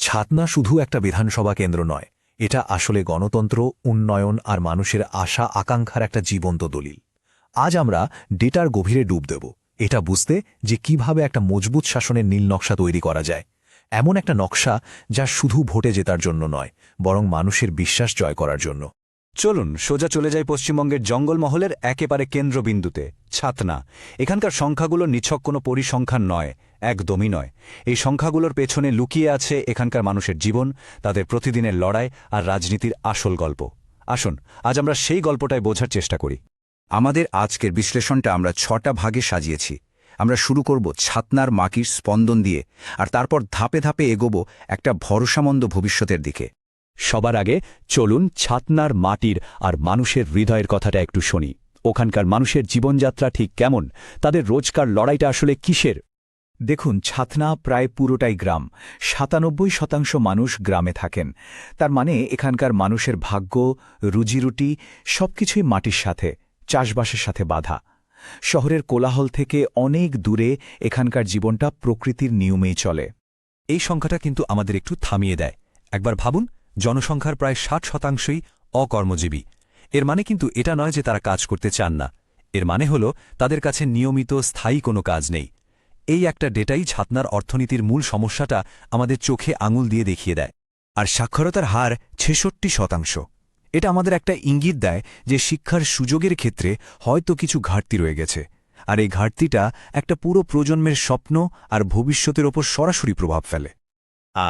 ছাতনা শুধু একটা বিধানসভা কেন্দ্র নয়, এটা আসলে গণতন্ত্র, উন্নয়ন আর মানুষের আশা আকাঙ্ক্ষার একটা জীবন্ত দলিল। আজ আমরা ডেটার গভীরে ডুব দেব, এটা বুঝতে যে কিভাবে একটা মজবুত শাসনের নীল নকশা তৈরি করা যায়। এমন একটা নকশা যা শুধু ভোটে জেতার জন্য নয়, বরং মানুষের বিশ্বাস জয় করার জন্য। চলুন সোজা চলে যাই পশ্চিমবঙ্গের জঙ্গলমহলের একেবারে কেন্দ্রবিন্দুতে, ছাতনা। এখানকার সংখ্যাগুলো নিছক কোনো পরিসংখ্যান নয়, একদমই নয়। এই সংখ্যাগুলোর পেছনে লুকিয়ে আছে এখানকার মানুষের জীবন, তাদের প্রতিদিনের লড়াই আর রাজনীতির আসল গল্প। আসুন আজ আমরা সেই গল্পটাই বোঝার চেষ্টা করি। আমাদের আজকের বিশ্লেষণটা আমরা 6টা ভাগে সাজিয়েছি। আমরা শুরু করব ছাতনার মাটির স্পন্দন দিয়ে, আর তারপর ধাপে ধাপে এগোব একটা ভরসামন্দ ভবিষ্যতের দিকে। সবার আগে চলুন ছাতনার মাটির আর মানুষের হৃদয়ের কথাটা একটু শুনি। ওখানকার মানুষের জীবনযাত্রা ঠিক কেমন, তাদের রোজকার লড়াইটা আসলে কিসের? দেখুন, ছাতনা প্রায় পুরোটাই গ্রাম। ৯৭% মানুষ গ্রামে থাকেন। তার মানে এখানকার মানুষের ভাগ্য, রুজিরুটি সবকিছুই মাটির সাথে, চাষবাসের সাথে বাঁধা। শহরের কোলাহল থেকে অনেক দূরে এখানকার জীবনটা প্রকৃতির নিয়মেই চলে। এই সংখ্যাটা কিন্তু আমাদের একটু থামিয়ে দেয়। একবার ভাবুন, জনসংখ্যার প্রায় ৬০%ই অকর্মজীবী। এর মানে কিন্তু এটা নয় যে তারা কাজ করতে চান না। এর মানে হল তাদের কাছে নিয়মিত স্থায়ী কোনো কাজ নেই। এই একটা ডেটাই ছাতনার অর্থনীতির মূল সমস্যাটা আমাদের চোখে আঙুল দিয়ে দেখিয়ে দেয়। আর সাক্ষরতার হার ৬৬%। এটা আমাদের একটা ইঙ্গিত দেয় যে শিক্ষার সুযোগের ক্ষেত্রে হয়তো কিছু ঘাটতি রয়ে গেছে, আর এই ঘাটতিটা একটা পুরো প্রজন্মের স্বপ্ন আর ভবিষ্যতের ওপর সরাসরি প্রভাব ফেলে।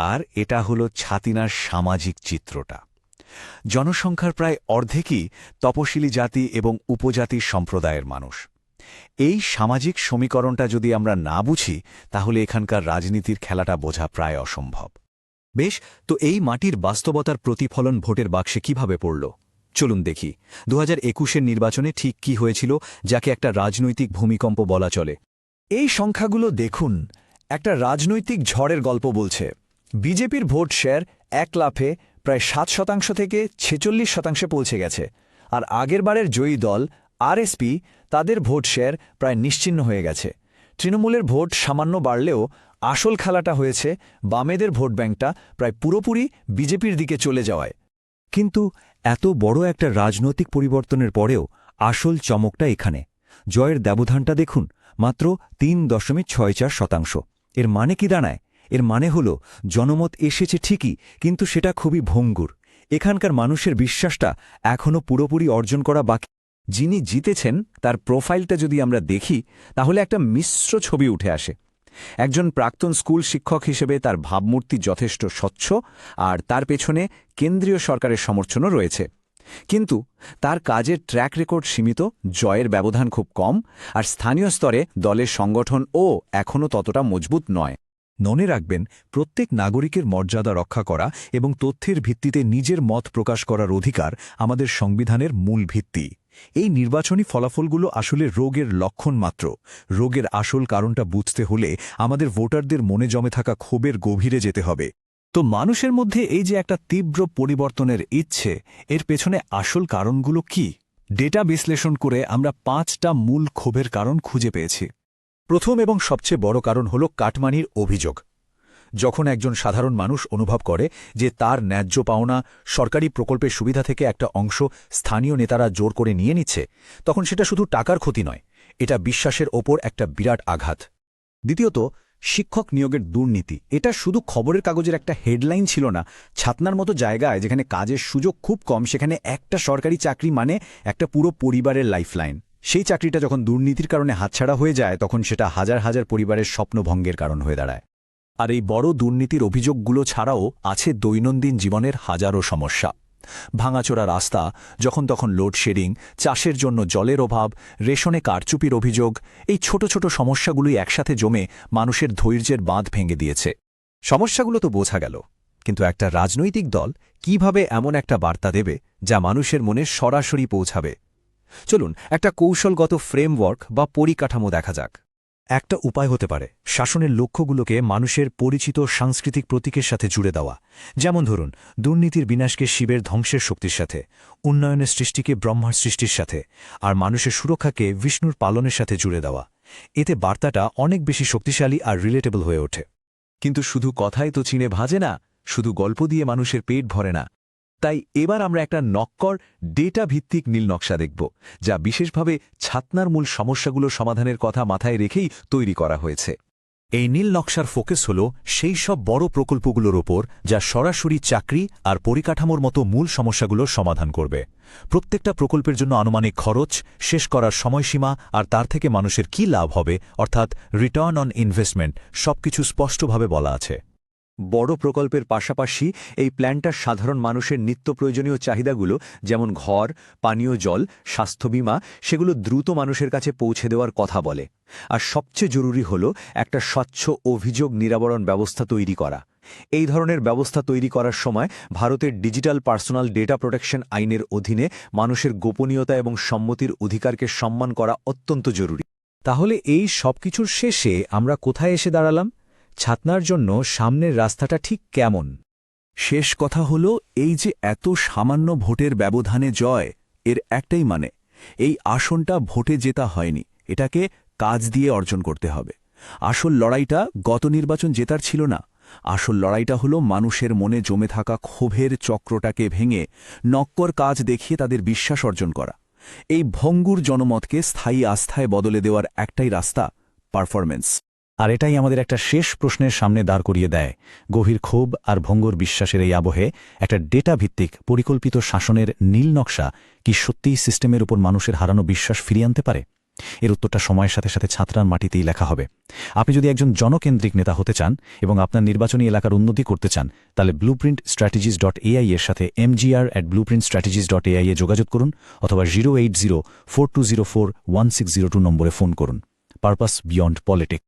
আর এটা হলো ছাতিনার সামাজিক চিত্রটা। জনসংখ্যার প্রায় অর্ধেকই তপশিলি জাতি এবং উপজাতির সম্প্রদায়ের মানুষ। এই সামাজিক সমীকরণটা যদি আমরা না বুঝি, তাহলে এখানকার রাজনীতির খেলাটা বোঝা প্রায় অসম্ভব। বেশ, তো এই মাটির বাস্তবতার প্রতিফলন ভোটের বাক্সে কিভাবে পড়ল চলুন দেখি। ২০২১-এর নির্বাচনে ঠিক কি হয়েছিল, যাকে একটা রাজনৈতিক ভূমিকম্প বলা চলে। এই সংখ্যাগুলো দেখুন, একটা রাজনৈতিক ঝড়ের গল্প বলছে। বিজেপির ভোট শেয়ার এক লাফে প্রায় ৭% থেকে ৪৬% পৌঁছে গেছে। আর আগেরবারের জয়ী দল আরএসপি, তাদের ভোট শেয়ার প্রায় নিশ্চিহ্ন হয়ে গেছে। তৃণমূলের ভোট সামান্য বাড়লেও আসল খেলাটা হয়েছে বামেদের ভোট ব্যাংকটা প্রায় পুরোপুরি বিজেপির দিকে চলে যাওয়ায়। কিন্তু এত বড় একটা রাজনৈতিক পরিবর্তনের পরেও আসল চমকটা এখানে। জয়ের ব্যবধানটা দেখুন, মাত্র ৩.৬৪%। এর মানে কি দাঁড়ায়? এর মানে হল জনমত এসেছে ঠিকই, কিন্তু সেটা খুবই ভঙ্গুর। এখানকার মানুষের বিশ্বাসটা এখনও পুরোপুরি অর্জন করা বাকি। যিনি জিতেছেন তার প্রোফাইলটা যদি আমরা দেখি, তাহলে একটা মিশ্র ছবি উঠে আসে। একজন প্রাক্তন স্কুল শিক্ষক হিসেবে তার ভাবমূর্তি যথেষ্ট স্বচ্ছ, আর তার পেছনে কেন্দ্রীয় সরকারের সমর্থনও রয়েছে। কিন্তু তার কাজের ট্র্যাক রেকর্ড সীমিত, জয়ের ব্যবধান খুব কম, আর স্থানীয় স্তরে দলের সংগঠনও এখনও ততটা মজবুত নয়। মনে রাখবেন, প্রত্যেক নাগরিকের মর্যাদা রক্ষা করা এবং তথ্যের ভিত্তিতে নিজের মত প্রকাশ করার অধিকার আমাদের সংবিধানের মূল ভিত্তি। এই নির্বাচনী ফলাফলগুলো আসলে রোগের লক্ষণ মাত্র। রোগের আসল কারণটা বুঝতে হলে আমাদের ভোটারদের মনে জমে থাকা ক্ষোভের গভীরে যেতে হবে। তো মানুষের মধ্যে এই যে একটা তীব্র পরিবর্তনের ইচ্ছে, এর পেছনে আসল কারণগুলো কি? ডেটা বিশ্লেষণ করে আমরা 5টা মূল ক্ষোভের কারণ খুঁজে পেয়েছি। প্রথম এবং সবচেয়ে বড় কারণ হল কাটমানির অভিযোগ। যখন একজন সাধারণ মানুষ অনুভব করে যে তার ন্যায্য পাওনা, সরকারি প্রকল্পের সুবিধা থেকে একটা অংশ স্থানীয় নেতারা জোর করে নিয়ে নিচ্ছে, তখন সেটা শুধু টাকার ক্ষতি নয়, এটা বিশ্বাসের ওপর একটা বিরাট আঘাত। দ্বিতীয়ত, শিক্ষক নিয়োগের দুর্নীতি। এটা শুধু খবরের কাগজের একটা হেডলাইন ছিল না। ছাতনার মতো জায়গায় যেখানে কাজের সুযোগ খুব কম, সেখানে একটা সরকারি চাকরি মানে একটা পুরো পরিবারের লাইফলাইন। সেই চাকরিটা যখন দুর্নীতির কারণে হাতছাড়া হয়ে যায়, তখন সেটা হাজার হাজার পরিবারের স্বপ্নভঙ্গের কারণ হয়ে দাঁড়ায়। আর এই বড় দুর্নীতির অভিযোগগুলো ছাড়াও আছে দৈনন্দিন জীবনের হাজারো সমস্যা। ভাঙাচোরা রাস্তা, যখন তখন লোডশেডিং, চাষের জন্য জলের অভাব, রেশনে কারচুপির অভিযোগ, এই ছোট ছোট সমস্যাগুলোই একসাথে জমে মানুষের ধৈর্যের বাঁধ ভেঙে দিয়েছে। সমস্যাগুলো তো বোঝা গেল, কিন্তু একটা রাজনৈতিক দল কিভাবে এমন একটা বার্তা দেবে যা মানুষের মনে সরাসরি পৌঁছাবে? চলুন একটা কৌশলগত ফ্রেমওয়ার্ক বা পরিকাঠামো দেখা যাক। একটা উপায় হতে পারে শাসনের লক্ষ্যগুলোকে মানুষের পরিচিত সাংস্কৃতিক প্রতীকের সাথে জুড়ে দেওয়া। যেমন ধরুন, দুর্নীতির বিনাশকে শিবের ধ্বংসের শক্তির সাথে, উন্নয়নের সৃষ্টিকে ব্রহ্মার সৃষ্টির সাথে, আর মানুষের সুরক্ষাকে বিষ্ণুর পালনের সাথে জুড়ে দেওয়া। এতে বার্তাটা অনেক বেশি শক্তিশালী আর রিলেটেবল হয়ে ওঠে। কিন্তু শুধু কথাই তো চিনে ভাজে না, শুধু গল্প দিয়ে মানুষের পেট ভরে না। তাই এবার আমরা একটা নক্কর ডেটা ভিত্তিক নীল নকশা দেখব, যা বিশেষভাবে ছাতনার মূল সমস্যাগুলো সমাধানের কথা মাথায় রেখেই তৈরি করা হয়েছে। এই নীল নকশার ফোকাস হল সেই সব বড় প্রকল্পগুলোর ওপর যা সরাসরি চাকরি আর পরিকাঠামোর মতো মূল সমস্যাগুলো সমাধান করবে। প্রত্যেকটা প্রকল্পের জন্য আনুমানিক খরচ, শেষ করার সময়সীমা আর তার থেকে মানুষের কী লাভ হবে, অর্থাৎ রিটার্ন অন ইনভেস্টমেন্ট, সবকিছু স্পষ্টভাবে বলা আছে। বড় প্রকল্পের পাশাপাশি এই প্ল্যানটা সাধারণ মানুষের নিত্য প্রয়োজনীয় চাহিদাগুলো, যেমন ঘর, পানীয় জল, স্বাস্থ্য বীমা, সেগুলো দ্রুত মানুষের কাছে পৌঁছে দেওয়ার কথা বলে। আর সবচেয়ে জরুরি হল একটা স্বচ্ছ অভিযোগ নিরাবরণ ব্যবস্থা তৈরি করা। এই ধরনের ব্যবস্থা তৈরি করার সময় ভারতের ডিজিটাল পার্সোনাল ডেটা প্রোটেকশন আইনের অধীনে মানুষের গোপনীয়তা এবং সম্মতির অধিকারকে সম্মান করা অত্যন্ত জরুরি। তাহলে এই সবকিছুর শেষে আমরা কোথায় এসে দাঁড়ালাম? ছাতনার জন্য সামনের রাস্তাটা ঠিক কেমন? শেষ কথা হল, এই যে এত সামান্য ভোটের ব্যবধানে জয়, এর একটাই মানে, এই আসনটা ভোটে জেতা হয়নি, এটাকে কাজ দিয়ে অর্জন করতে হবে। আসল লড়াইটা গত নির্বাচন জেতার ছিল না, আসল লড়াইটা হলো মানুষের মনে জমে থাকা ক্ষোভের চক্রটাকে ভেঙে নক্কর কাজ দেখিয়ে তাদের বিশ্বাস অর্জন করা। এই ভঙ্গুর জনমতকে স্থায়ী আস্থায় বদলে দেওয়ার একটাই রাস্তা, পারফরমেন্স। আর এটাই আমাদের একটা শেষ প্রশ্নের সামনে দাঁড় করিয়ে দেয়। গভীর ক্ষোভ আর ভঙ্গুর বিশ্বাসের এই আবহে একটা ডেটা ভিত্তিক পরিকল্পিত শাসনের নীল নকশা কি সত্যিই সিস্টেমের উপর মানুষের হারানো বিশ্বাস ফিরিয়ে আনতে পারে? এর উত্তরটা সময়ের সাথে সাথে ছাতনার মাটিতেই লেখা হবে। আপনি যদি একজন জনকেন্দ্রিক নেতা হতে চান এবং আপনার নির্বাচনী এলাকার উন্নতি করতে চান, তাহলে blueprintstrategies.ai এর সাথে mgr@blueprintstrategies.ai এ যোগাযোগ করুন, অথবা 08042041602 নম্বরে ফোন করুন। Purpose beyond politics.